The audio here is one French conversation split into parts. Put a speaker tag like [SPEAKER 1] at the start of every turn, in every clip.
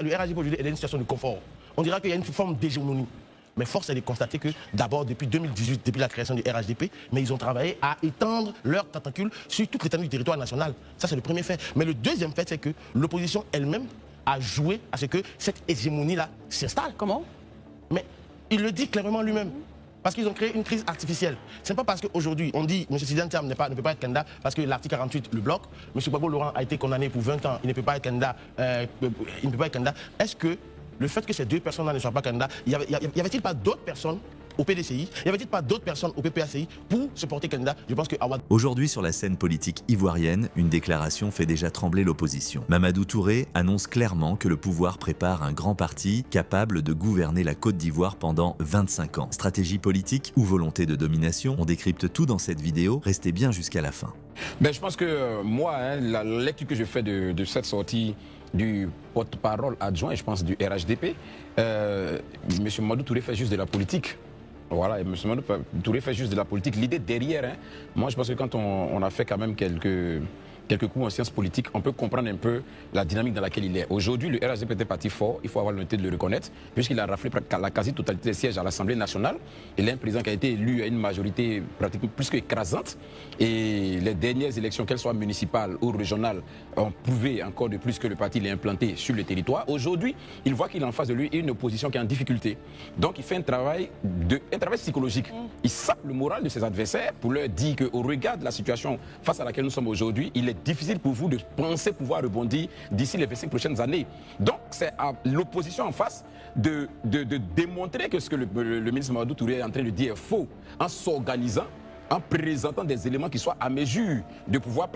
[SPEAKER 1] le RHDP aujourd'hui est dans une situation de confort. On dira qu'il y a une forme d'hégémonie. Mais force est de constater que d'abord, depuis 2018, depuis la création du RHDP, mais ils ont travaillé à étendre leurs tentacules sur toute l'étendue du territoire national. Ça, c'est le premier fait. Mais le deuxième fait, c'est que l'opposition elle-même a joué à ce que cette hégémonie-là s'installe.
[SPEAKER 2] Comment?
[SPEAKER 1] Mais il le dit clairement lui-même. Parce qu'ils ont créé une crise artificielle. Ce n'est pas parce qu'aujourd'hui, on dit que M. Sidane Thiam ne peut pas être candidat parce que l'article 48 le bloque. M. Gbagbo Laurent a été condamné pour 20 ans, il ne peut pas être candidat. Est-ce que le fait que ces deux personnes-là ne soient pas candidats, y avait-il pas d'autres personnes au PDCI, y avait-il pas d'autres personnes au PPACI pour se porter candidat? Je pense que
[SPEAKER 3] Aujourd'hui, sur la scène politique ivoirienne, une déclaration fait déjà trembler l'opposition. Mamadou Touré annonce clairement que le pouvoir prépare un grand parti capable de gouverner la Côte d'Ivoire pendant 25 ans. Stratégie politique ou volonté de domination, on décrypte tout dans cette vidéo, restez bien jusqu'à la fin.
[SPEAKER 4] Ben, je pense que moi, la lecture que je fais de cette sortie du porte-parole adjoint, et je pense du RHDP, M. Mamadou Touré fait juste de la politique. Voilà, M. Mamadou Touré fait juste de la politique. L'idée derrière, moi je pense que quand on a fait quand même quelques coups en sciences politiques, on peut comprendre un peu la dynamique dans laquelle il est. Aujourd'hui, le RHDP était parti fort, il faut avoir l'honnêteté de le reconnaître, puisqu'il a raflé la quasi-totalité des sièges à l'Assemblée nationale. Il est un président qui a été élu à une majorité pratiquement plus qu'écrasante. Et les dernières élections, qu'elles soient municipales ou régionales, ont prouvé encore de plus que le parti est implanté sur le territoire. Aujourd'hui, il voit qu'il a en face de lui une opposition qui est en difficulté. Donc il fait un travail psychologique. Il sape le moral de ses adversaires pour leur dire qu'au regard de la situation face à laquelle nous sommes aujourd'hui, il est difficile pour vous de penser pouvoir rebondir d'ici les 25 prochaines années. Donc c'est à l'opposition en face de démontrer que ce que le ministre Mamadou Touré est en train de dire est faux, en s'organisant, en présentant des éléments qui soient à mesure de pouvoir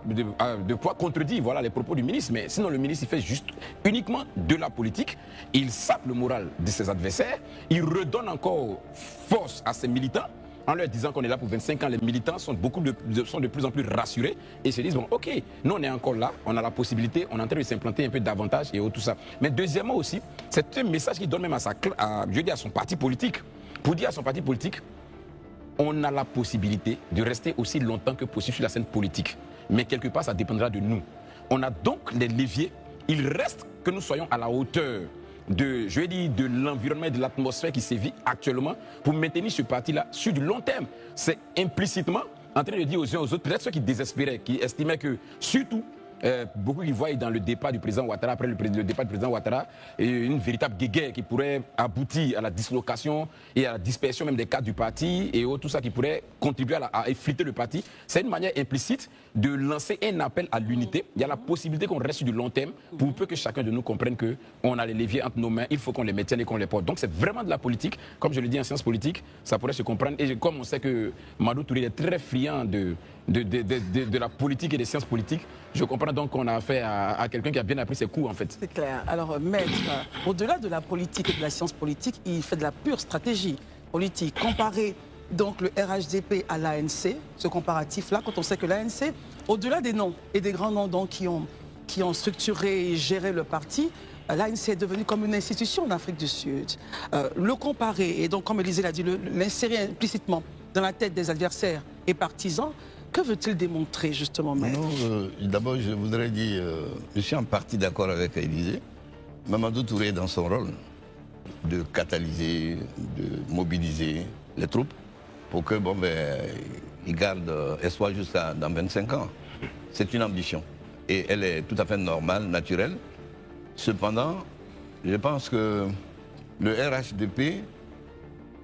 [SPEAKER 4] de pouvoir contredire les propos du ministre. Mais sinon le ministre il fait juste uniquement de la politique, il sape le moral de ses adversaires, il redonne encore force à ses militants en leur disant qu'on est là pour 25 ans. Les militants sont de plus en plus rassurés et se disent bon ok, nous on est encore là, on a la possibilité, on est en train de s'implanter un peu davantage et tout ça. Mais deuxièmement aussi, c'est un message qu'il donne même à son parti politique, pour dire à son parti politique: on a la possibilité de rester aussi longtemps que possible sur la scène politique. Mais quelque part, ça dépendra de nous. On a donc les leviers. Il reste que nous soyons à la hauteur de l'environnement et de l'atmosphère qui sévit actuellement pour maintenir ce parti-là sur du long terme. C'est implicitement en train de dire aux uns aux autres, peut-être ceux qui désespéraient, qui estimaient que surtout, beaucoup qui voient dans le départ du président Ouattara, après le départ du président Ouattara, une véritable guéguerre qui pourrait aboutir à la dislocation et à la dispersion même des cadres du parti et tout ça qui pourrait contribuer à effriter le parti. C'est une manière implicite de lancer un appel à l'unité. Il y a la possibilité qu'on reste sur du long terme pour peu que chacun de nous comprenne qu'on a les leviers entre nos mains, il faut qu'on les maintienne et qu'on les porte. Donc c'est vraiment de la politique. Comme je le dis en sciences politiques, ça pourrait se comprendre. Et comme on sait que Mamadou Touré est très friand de la politique et des sciences politiques, je comprends donc qu'on a affaire à quelqu'un qui a bien appris ses cours en fait.
[SPEAKER 2] C'est clair. Alors maître, au-delà de la politique et de la science politique, il fait de la pure stratégie politique. Comparer donc le RHDP à l'ANC, ce comparatif-là, quand on sait que l'ANC, au-delà des noms et des grands noms donc, qui ont structuré et géré le parti, l'ANC est devenu comme une institution en Afrique du Sud. Le comparer, et donc comme Élisée l'a dit, l'insérer implicitement dans la tête des adversaires et partisans, que veut-il démontrer justement, maître?
[SPEAKER 5] D'abord, je voudrais dire, je suis en partie d'accord avec Élisée. Mamadou Touré est dans son rôle de catalyser, de mobiliser les troupes pour que il garde espoir jusqu'à dans 25 ans. C'est une ambition et elle est tout à fait normale, naturelle. Cependant, je pense que le RHDP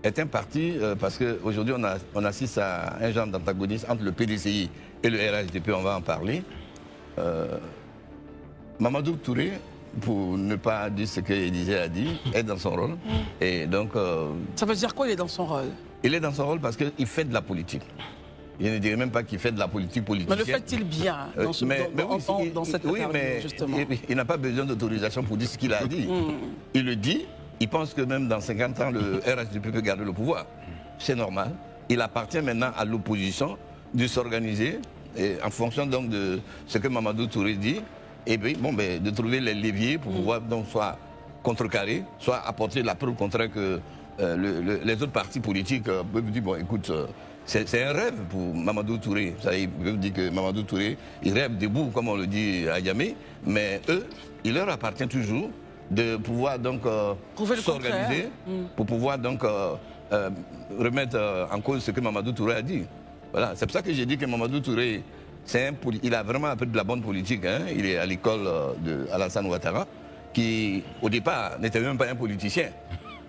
[SPEAKER 5] est un parti, parce qu'aujourd'hui on assiste à un genre d'antagonisme entre le PDCI et le RHDP, on va en parler. Mamadou Touré, pour ne pas dire ce qu'Élisée a dit, est dans son rôle. Et donc,
[SPEAKER 2] ça veut dire quoi, il est dans son rôle?
[SPEAKER 5] Il est dans son rôle parce qu'il fait de la politique. Je ne dirais même pas qu'il fait de la politique politicienne.
[SPEAKER 2] Mais le fait-il bien dans cette interview, justement?
[SPEAKER 5] Il n'a pas besoin d'autorisation pour dire ce qu'il a dit. Il le dit. Il pense que même dans 50 ans, le RHDP peut garder le pouvoir. C'est normal. Il appartient maintenant à l'opposition de s'organiser en fonction donc de ce que Mamadou Touré dit, et puis, de trouver les leviers pour pouvoir donc soit contrecarrer, soit apporter la preuve contraire que les autres partis politiques peuvent dire, bon écoute, c'est un rêve pour Mamadou Touré. Ils peuvent dire que Mamadou Touré, il rêve debout, comme on le dit à Yamé, mais eux, il leur appartient toujours de pouvoir donc s'organiser pour pouvoir donc remettre en cause ce que Mamadou Touré a dit. Voilà, c'est pour ça que j'ai dit que Mamadou Touré, il a vraiment appris de la bonne politique. Hein. Il est à l'école de Alassane Ouattara, qui au départ n'était même pas un politicien,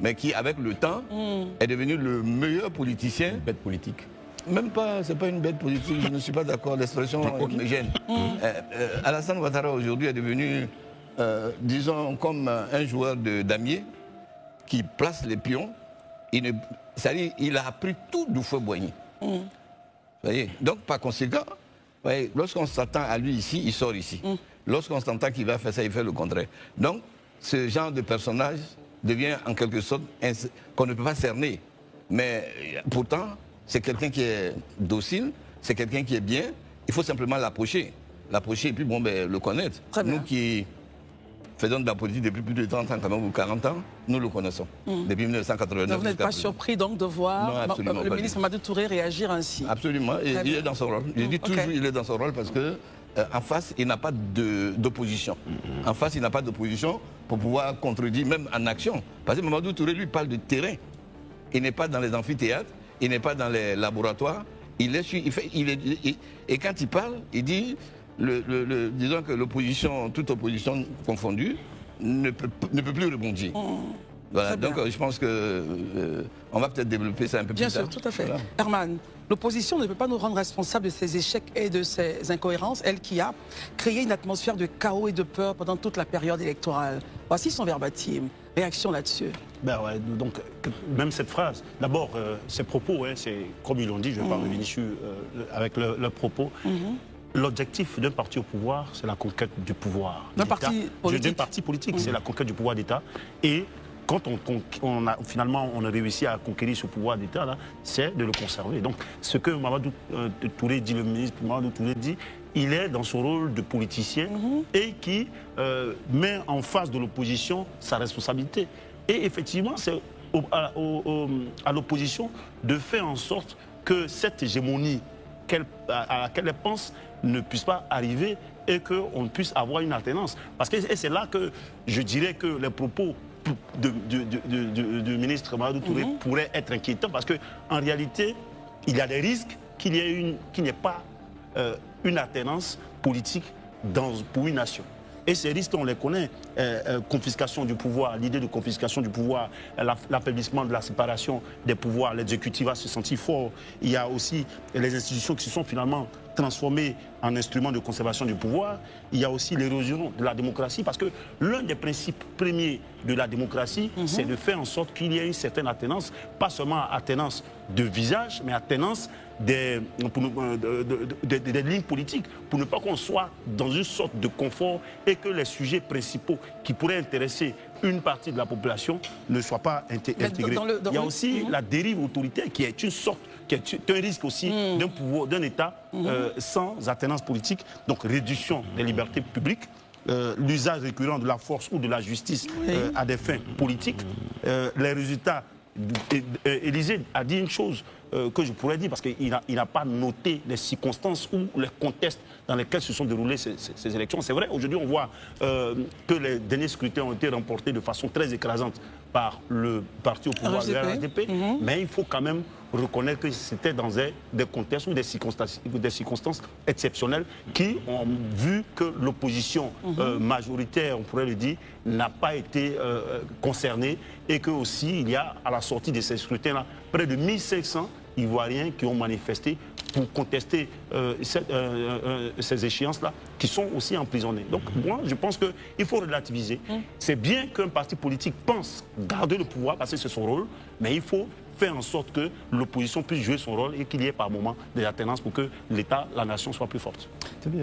[SPEAKER 5] mais qui avec le temps est devenu le meilleur politicien.
[SPEAKER 4] Une bête politique.
[SPEAKER 5] Même pas, c'est pas une bête politique, je ne suis pas d'accord, l'expression me gêne. Alassane Ouattara aujourd'hui est devenu, disons, comme un joueur de damier qui place les pions. C'est-à-dire, il a appris tout du feu Boigny. Vous voyez? Donc, par conséquent, lorsqu'on s'attend à lui ici, il sort ici. Lorsqu'on s'entend qu'il va faire ça, il fait le contraire. Donc, ce genre de personnage devient en quelque sorte qu'on ne peut pas cerner. Mais pourtant, c'est quelqu'un qui est docile, c'est quelqu'un qui est bien. Il faut simplement l'approcher. L'approcher et puis bon, le connaître. Nous qui faisons de la politique depuis plus de 30 ans, quand même, ou 40 ans, nous le connaissons. Depuis 1989.
[SPEAKER 2] Donc vous n'êtes pas surpris donc de voir le ministre Mamadou Touré réagir ainsi?
[SPEAKER 5] Absolument, et il est dans son rôle. Je dis toujours qu'il est dans son rôle parce que en face, il n'a pas d'opposition. En face, il n'a pas d'opposition pour pouvoir contredire, même en action. Parce que Mamadou Touré, lui, parle de terrain. Il n'est pas dans les amphithéâtres, il n'est pas dans les laboratoires. Et quand il parle, il dit, disons que l'opposition, toute opposition confondue, ne peut plus rebondir. Voilà, donc je pense qu'on va peut-être développer ça un peu plus tard.
[SPEAKER 2] Bien sûr, tout à fait. Voilà. Herman, l'opposition ne peut pas nous rendre responsables de ses échecs et de ses incohérences, elle qui a créé une atmosphère de chaos et de peur pendant toute la période électorale. Voici son verbatim. Réaction là-dessus.
[SPEAKER 6] Ben ouais, donc, même cette phrase, d'abord, ces propos, c'est comme ils l'ont dit, je vais pas revenir dessus avec leurs propos. L'objectif d'un parti au pouvoir, c'est la conquête du pouvoir.
[SPEAKER 2] D'un parti politique,
[SPEAKER 6] c'est la conquête du pouvoir d'État. Et quand finalement on a réussi à conquérir ce pouvoir d'État, c'est de le conserver. Donc, ce que Mamadou Touré dit, le ministre Mamadou Touré dit, il est dans son rôle de politicien et qui met en face de l'opposition sa responsabilité. Et effectivement, c'est à l'opposition de faire en sorte que cette hégémonie à laquelle elle pense ne puisse pas arriver et qu'on puisse avoir une alternance. Parce que c'est là que je dirais que les propos du ministre Mamadou Touré pourraient être inquiétants parce qu'en réalité, il y a des risques qu'il n'y ait pas une alternance politique pour une nation. Et ces risques, on les connaît, confiscation du pouvoir, l'idée de confiscation du pouvoir, l'affaiblissement de la séparation des pouvoirs, l'exécutif va se sentir fort. Il y a aussi les institutions qui se sont finalement transformées en instruments de conservation du pouvoir. Il y a aussi l'érosion de la démocratie, parce que l'un des principes premiers de la démocratie, c'est de faire en sorte qu'il y ait une certaine attenance, pas seulement attenance de visage, mais attenance des lignes politiques, pour ne pas qu'on soit dans une sorte de confort et que les sujets principaux qui pourraient intéresser une partie de la population ne soient pas intégrés. Il y a aussi la dérive autoritaire qui est une sorte, qui est un risque aussi d'un État sans attenance politique, donc réduction des libertés publiques, l'usage récurrent de la force ou de la justice à des fins politiques, les résultats. Élysée a dit une chose que je pourrais dire, parce qu'il n'a pas noté les circonstances ou les contextes dans lesquels se sont déroulées ces élections. C'est vrai, aujourd'hui on voit que les derniers scrutins ont été remportés de façon très écrasante par le parti au pouvoir, le RHDP, mais il faut quand même reconnaître que c'était dans des contextes ou des circonstances exceptionnelles qui ont vu que l'opposition majoritaire, on pourrait le dire, n'a pas été concernée, et que aussi il y a à la sortie de ces scrutins-là près de 1500 Ivoiriens qui ont manifesté pour contester ces échéances-là, qui sont aussi emprisonnés. Donc moi, je pense qu'il faut relativiser. C'est bien qu'un parti politique pense garder le pouvoir, parce que c'est son rôle, mais il faut faire en sorte que l'opposition puisse jouer son rôle et qu'il y ait par moment des alternances pour que l'État, la nation soit plus forte.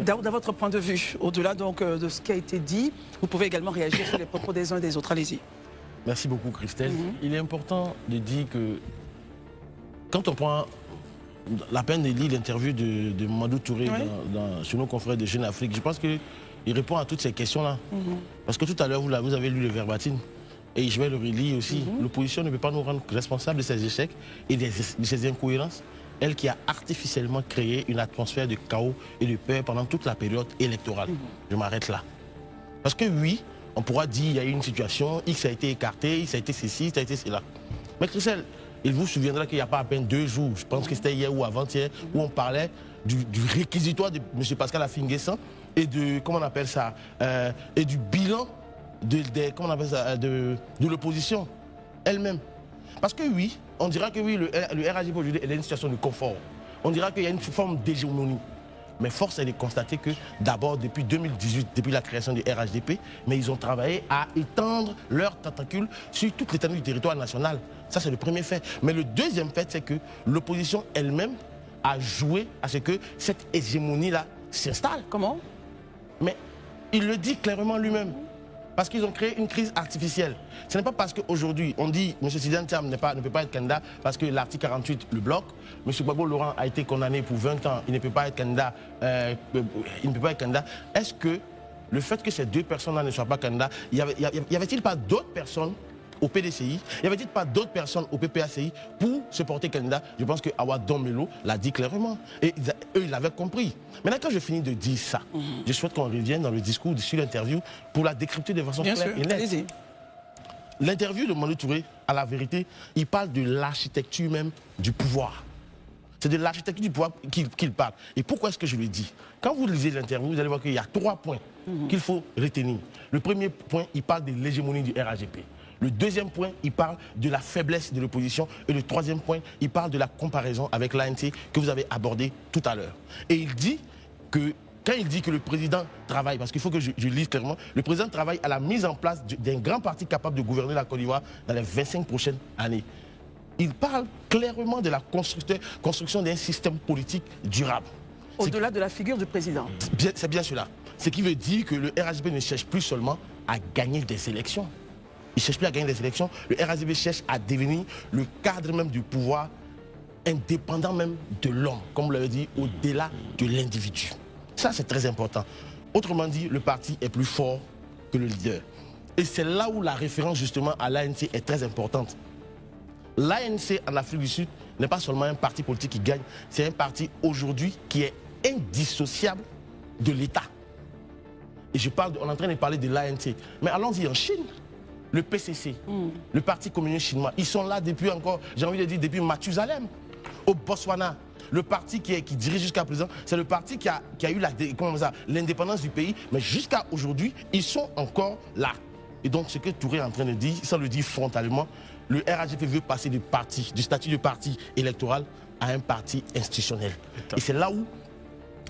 [SPEAKER 2] Dans votre point de vue, au-delà donc de ce qui a été dit, vous pouvez également réagir sur les propos des uns et des autres. Allez-y. Merci
[SPEAKER 1] beaucoup, Christelle. Il est important de dire que quand on prend la peine de lire l'interview de Mamadou Touré sur nos confrères de Jeune Afrique, je pense qu'il répond à toutes ces questions-là. Parce que tout à l'heure, vous avez lu le verbatim. Et je vais le relire aussi. L'opposition ne peut pas nous rendre responsables de ces échecs et de ces incohérences. Elle qui a artificiellement créé une atmosphère de chaos et de peur pendant toute la période électorale. Je m'arrête là. Parce que oui, on pourra dire qu'il y a eu une situation, X a été écarté, X a été ceci, X a été cela. Mais Christelle, il vous souviendra qu'il n'y a pas à peine 2 jours, je pense que c'était hier ou avant-hier, où on parlait du réquisitoire de M. Pascal Affi-N'Guessan et de, comment on appelle ça, et du bilan comment on appelle ça, de l'opposition elle-même. Parce que oui, on dira que oui, le RHDP aujourd'hui est dans une situation de confort. On dira qu'il y a une forme d'hégémonie. Mais force est de constater que d'abord, depuis 2018, depuis la création du RHDP, mais ils ont travaillé à étendre leurs tentacules sur toute l'étendue du territoire national. Ça, c'est le premier fait. Mais le deuxième fait, c'est que l'opposition elle-même a joué à ce que cette hégémonie-là s'installe.
[SPEAKER 2] Comment?
[SPEAKER 1] Mais il le dit clairement lui-même. Parce qu'ils ont créé une crise artificielle. Ce n'est pas parce qu'aujourd'hui, on dit que M. Sidane Thiam ne peut pas être candidat parce que l'article 48 le bloque. M. Gbagbo Laurent a été condamné pour 20 ans, il ne peut pas être candidat. Est-ce que le fait que ces deux personnes-là ne soient pas candidats, y avait-il pas d'autres personnes au PDCI, y avait-il pas d'autres personnes au PPACI pour se porter candidat? Je pense que Awa Domelo l'a dit clairement. Et eux, ils l'avaient compris. Maintenant, quand je finis de dire ça, je souhaite qu'on revienne dans le discours, sur l'interview, pour la décrypter de façon claire et nette. L'interview de Mamadou Touré, à la vérité, il parle de l'architecture même du pouvoir. C'est de l'architecture du pouvoir qu'il parle. Et pourquoi est-ce que je le dis? Quand vous lisez l'interview, vous allez voir qu'il y a 3 points qu'il faut retenir. Le premier point, il parle de l'hégémonie du RHDP. Le deuxième point, il parle de la faiblesse de l'opposition. Et le troisième point, il parle de la comparaison avec l'ANC que vous avez abordé tout à l'heure. Et il dit que, quand il dit que le président travaille, parce qu'il faut que je lise clairement, le président travaille à la mise en place d'un grand parti capable de gouverner la Côte d'Ivoire dans les 25 prochaines années. Il parle clairement de la construction d'un système politique durable.
[SPEAKER 2] Au-delà de la figure du président.
[SPEAKER 1] C'est bien cela. Ce qui veut dire que le RHDP ne cherche plus seulement à gagner des élections. Il ne cherche plus à gagner des élections. Le RHDP cherche à devenir le cadre même du pouvoir, indépendant même de l'homme, comme vous l'avez dit, au-delà de l'individu. Ça, c'est très important. Autrement dit, le parti est plus fort que le leader. Et c'est là où la référence justement à l'ANC est très importante. L'ANC en Afrique du Sud n'est pas seulement un parti politique qui gagne, c'est un parti aujourd'hui qui est indissociable de l'État. Et on est en train de parler de l'ANC. Mais allons-y en Chine. Le PCC, le Parti communiste chinois, ils sont là depuis encore, j'ai envie de dire, depuis Mathusalem. Au Botswana, le parti qui dirige jusqu'à présent, c'est le parti qui a eu l'indépendance du pays, mais jusqu'à aujourd'hui, ils sont encore là. Et donc, ce que Touré est en train de dire, ça le dit frontalement, le RHDP veut passer du statut de parti électoral à un parti institutionnel. Et c'est là où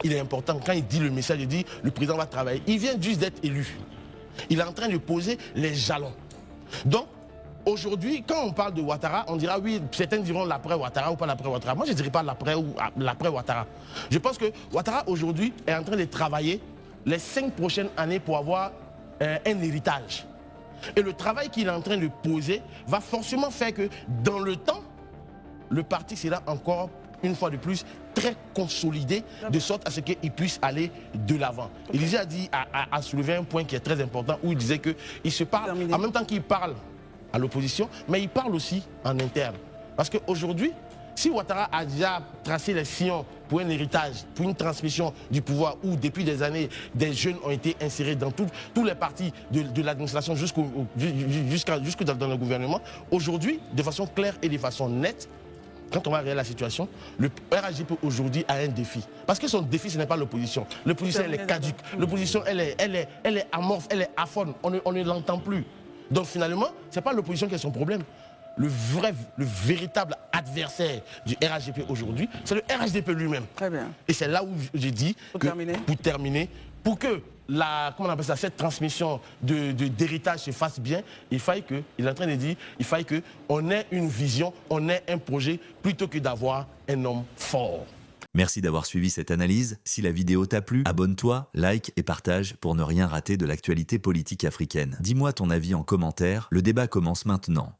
[SPEAKER 1] il est important, quand il dit le message, il dit le président va travailler. Il vient juste d'être élu. Il est en train de poser les jalons. Donc, aujourd'hui, quand on parle de Ouattara, on dira oui, certains diront l'après Ouattara ou pas l'après Ouattara. Moi, je ne dirais pas l'après Ouattara. Je pense que Ouattara, aujourd'hui, est en train de travailler les 5 prochaines années pour avoir un héritage. Et le travail qu'il est en train de poser va forcément faire que, dans le temps, le parti sera encore, une fois de plus, très consolidé, de sorte à ce qu'il puisse aller de l'avant. Élysée a soulevé un point qui est très important, où il disait qu'il se parle, en même temps qu'il parle à l'opposition, mais il parle aussi en interne. Parce qu'aujourd'hui, si Ouattara a déjà tracé les sillons pour un héritage, pour une transmission du pouvoir, où depuis des années, des jeunes ont été insérés dans tous les partis de l'administration jusqu'au dans le gouvernement, aujourd'hui, de façon claire et de façon nette, quand on va regarder la situation, le RHDP aujourd'hui a un défi. Parce que son défi, ce n'est pas l'opposition. L'opposition, elle est caduque. L'opposition, elle est amorphe, elle est aphone. On ne l'entend plus. Donc finalement, ce n'est pas l'opposition qui est son problème. Le véritable adversaire du RHDP aujourd'hui, c'est le RHDP lui-même.
[SPEAKER 2] Très bien.
[SPEAKER 1] Et c'est là où j'ai dit, pour terminer, pour que cette transmission d'héritage se fasse bien, il est en train de dire, il faille qu'on ait une vision, on ait un projet, plutôt que d'avoir un homme fort.
[SPEAKER 3] Merci d'avoir suivi cette analyse. Si la vidéo t'a plu, abonne-toi, like et partage pour ne rien rater de l'actualité politique africaine. Dis-moi ton avis en commentaire, le débat commence maintenant.